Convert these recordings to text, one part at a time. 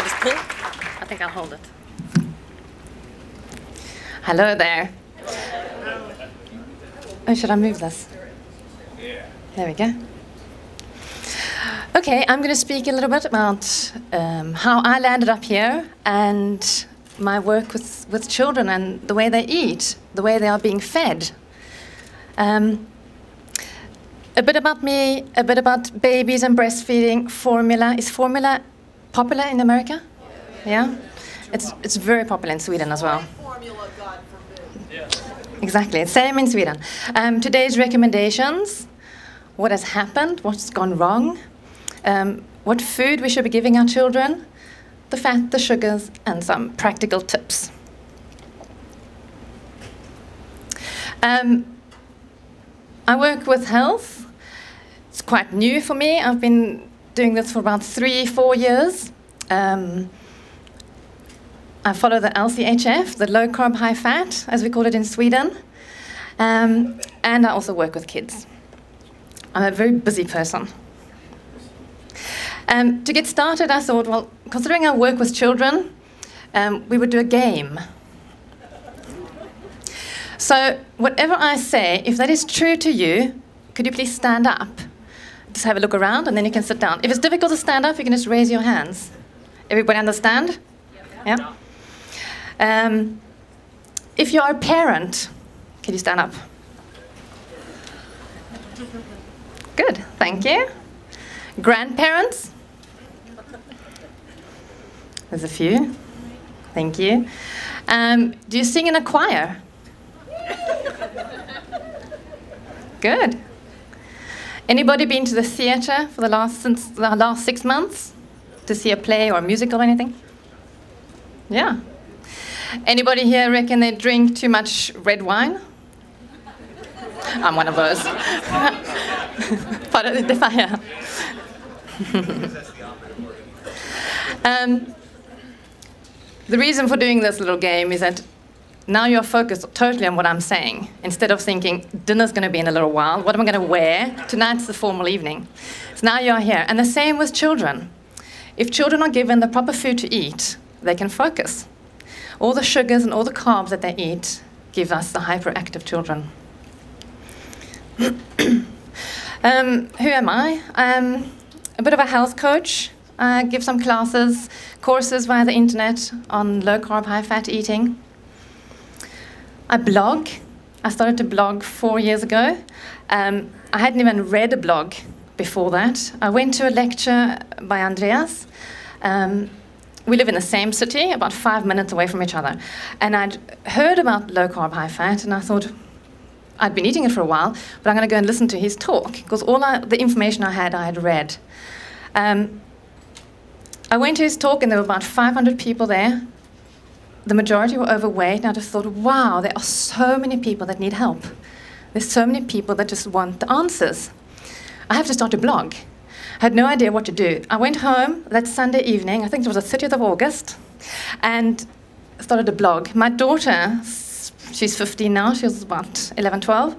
I'll just pull. I think I'll hold it. Hello there. Oh, should I move this? There we go. Okay, I'm going to speak a little bit about how I landed up here and my work with children and the way they eat, the way they are being fed. A bit about me, a bit about babies and breastfeeding, formula. Is formula popular in America? Yeah? It's very popular in Sweden as well. Exactly, same in Sweden. Today's recommendations, what has happened, what's gone wrong, what food we should be giving our children, the fat, the sugars, and some practical tips. I work with health. It's quite new for me. I've been doing this for about 3-4 years. I follow the LCHF, the low-carb, high-fat, as we call it in Sweden. And I also work with kids. I'm a very busy person. To get started, I thought, well, considering I work with children, we would do a game. So whatever I say, if that is true to you, could you please stand up? Just have a look around, and then you can sit down. If it's difficult to stand up, you can just raise your hands. Everybody understand? Yeah? If you are a parent, can you stand up? Good, thank you. Grandparents? There's a few. Thank you. Do you sing in a choir? Good. Anybody been to the theatre for since the last 6 months to see a play or a musical or anything? Yeah. Anybody here reckon they drink too much red wine? I'm one of those. Part of the fire. The reason for doing this little game is that now you're focused totally on what I'm saying. Instead of thinking, dinner's going to be in a little while, what am I going to wear? Tonight's the formal evening. So now you're here. And the same with children. If children are given the proper food to eat, they can focus. All the sugars and all the carbs that they eat give us the hyperactive children. Who am I? I'm a bit of a health coach. I give some courses via the internet on low-carb, high-fat eating. I blog. I started to blog 4 years ago. I hadn't even read a blog before that. I went to a lecture by Andreas. We live in the same city, about 5 minutes away from each other. And I'd heard about low-carb, high-fat, and I thought, I'd been eating it for a while, but I'm going to go and listen to his talk, because all the information I had read. I went to his talk, and there were about 500 people there. The majority were overweight, and I just thought, wow, there are so many people that need help. There's so many people that just want the answers. I have to start a blog. I had no idea what to do. I went home that Sunday evening, I think it was the 30th of August, and started a blog. My daughter, she's 15 now, she was about 11, 12.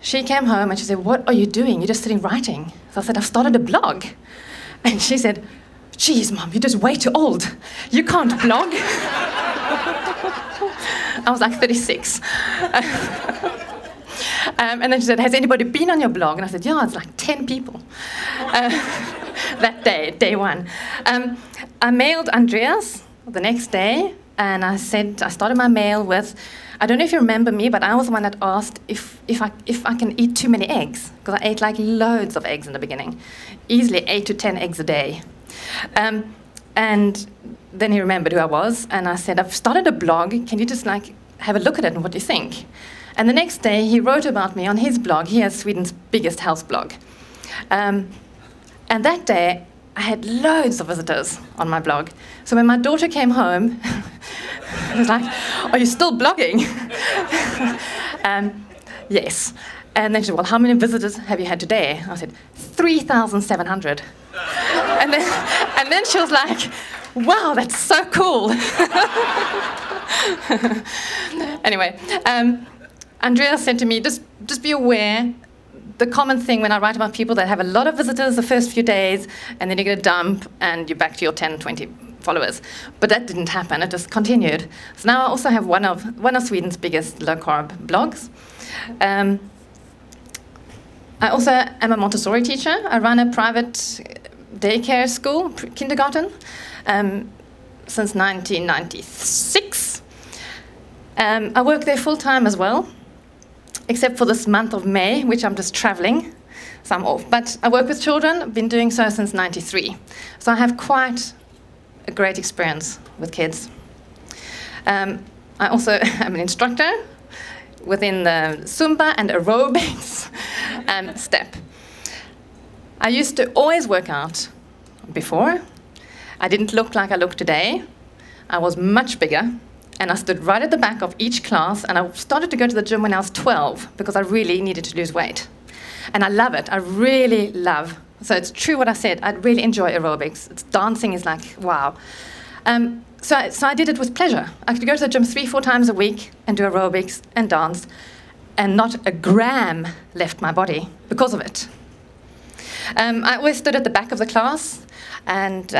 She came home and she said, what are you doing? You're just sitting writing. So I said, I've started a blog. And she said, geez, Mum, you're just way too old. You can't blog. I was like 36. And then she said, has anybody been on your blog? And I said, yeah, it's like 10 people. That day one. I mailed Andreas the next day, and I started my mail with, I don't know if you remember me, but I was the one that asked if I can eat too many eggs, because I ate like loads of eggs in the beginning, easily 8 to 10 eggs a day. And then he remembered who I was, and I said, I've started a blog, can you just like have a look at it and what do you think? And the next day he wrote about me on his blog. He has Sweden's biggest health blog. And that day I had loads of visitors on my blog. So when my daughter came home, I was like, are you still blogging? Yes. And then she said, well, how many visitors have you had today? I said, 3,700. And then she was like, wow, that's so cool. Anyway, Andrea said to me, just be aware, the common thing when I write about people that have a lot of visitors the first few days, and then you get a dump, and you're back to your 10, 20 followers. But that didn't happen. It just continued. So now I also have one of Sweden's biggest low-carb blogs. I also am a Montessori teacher. I run a private daycare school, kindergarten, since 1996. I work there full-time as well, except for this month of May, which I'm just traveling, so I'm off. But I work with children. I've been doing so since '93. So I have quite a great experience with kids. I also am an instructor within the Zumba and aerobics step. I used to always work out before. I didn't look like I look today. I was much bigger, and I stood right at the back of each class, and I started to go to the gym when I was 12 because I really needed to lose weight. And I love it. I really love. So it's true what I said. I really enjoy aerobics. Dancing is like, wow. So I did it with pleasure. I could go to the gym 3-4 times a week and do aerobics and dance, and not a gram left my body because of it. I always stood at the back of the class and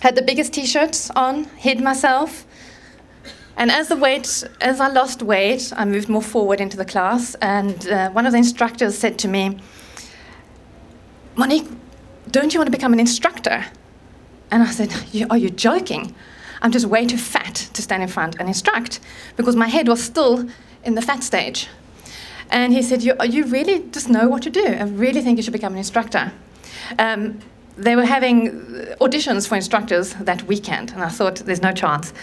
had the biggest T-shirts on, hid myself. And as I lost weight, I moved more forward into the class, and one of the instructors said to me, "Monique, don't you want to become an instructor?" And I said, "Are you joking? I'm just way too fat to stand in front and instruct," because my head was still in the fat stage. And he said, you really just know what to do. I really think you should become an instructor. They were having auditions for instructors that weekend, and I thought, there's no chance.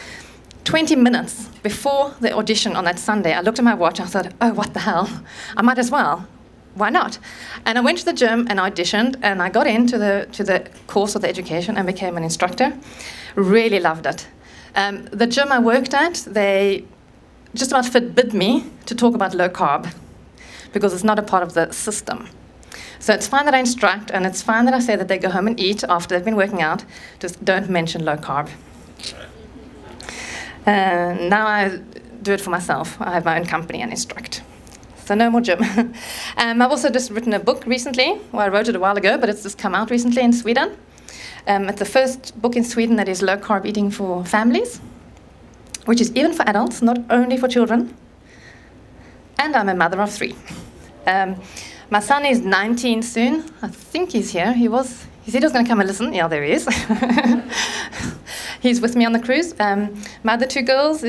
20 minutes before the audition on that Sunday, I looked at my watch and I thought, oh, what the hell? I might as well. Why not? And I went to the gym and auditioned, and I got into the course of the education and became an instructor. Really loved it. The gym I worked at, they just about forbid me to talk about low carb because it's not a part of the system. So it's fine that I instruct, and it's fine that I say that they go home and eat after they've been working out. Just don't mention low carb. Now I do it for myself. I have my own company and instruct. So no more gym. I've also just written a book recently. Well, I wrote it a while ago, but it's just come out recently in Sweden. It's the first book in Sweden that is low-carb eating for families, which is even for adults, not only for children. And I'm a mother of 3. My son is 19 soon. I think he's here. He said he was going to come and listen. Yeah, there he is. He's with me on the cruise. My other 2 girls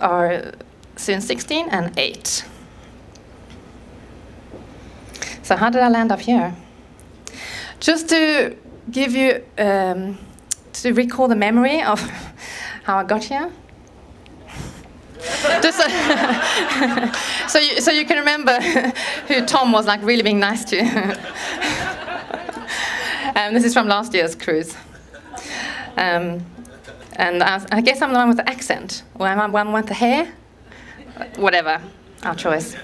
are soon 16 and 8. So how did I land up here? Just to give you, to recall the memory of how I got here. Just, so you can remember who Tom was like really being nice to. This is from last year's cruise. And I guess I'm the one with the accent. Or am I one with the hair? Whatever, our choice.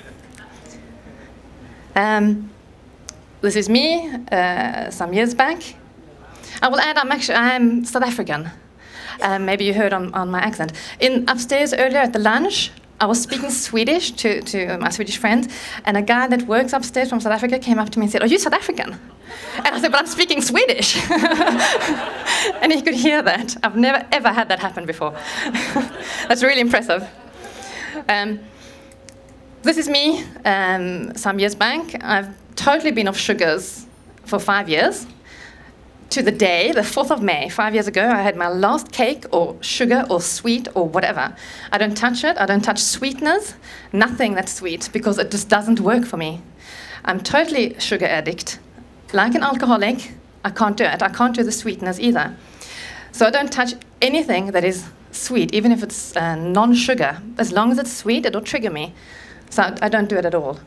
This is me some years back. I will add, I'm South African. Maybe you heard on my accent. Upstairs earlier at the lunch, I was speaking Swedish to my Swedish friends, and a guy that works upstairs from South Africa came up to me and said, "Are you South African?" And I said, "But I'm speaking Swedish." And he could hear that. I've never, ever had that happen before. That's really impressive. This is me some years back. I've totally been off sugars for 5 years. To the day, the 4th of May, 5 years ago, I had my last cake or sugar or sweet or whatever. I don't touch it. I don't touch sweeteners, nothing that's sweet, because it just doesn't work for me. I'm totally sugar addict. Like an alcoholic, I can't do it. I can't do the sweeteners either. So I don't touch anything that is sweet, even if it's non-sugar. As long as it's sweet, it'll trigger me. So I don't do it at all.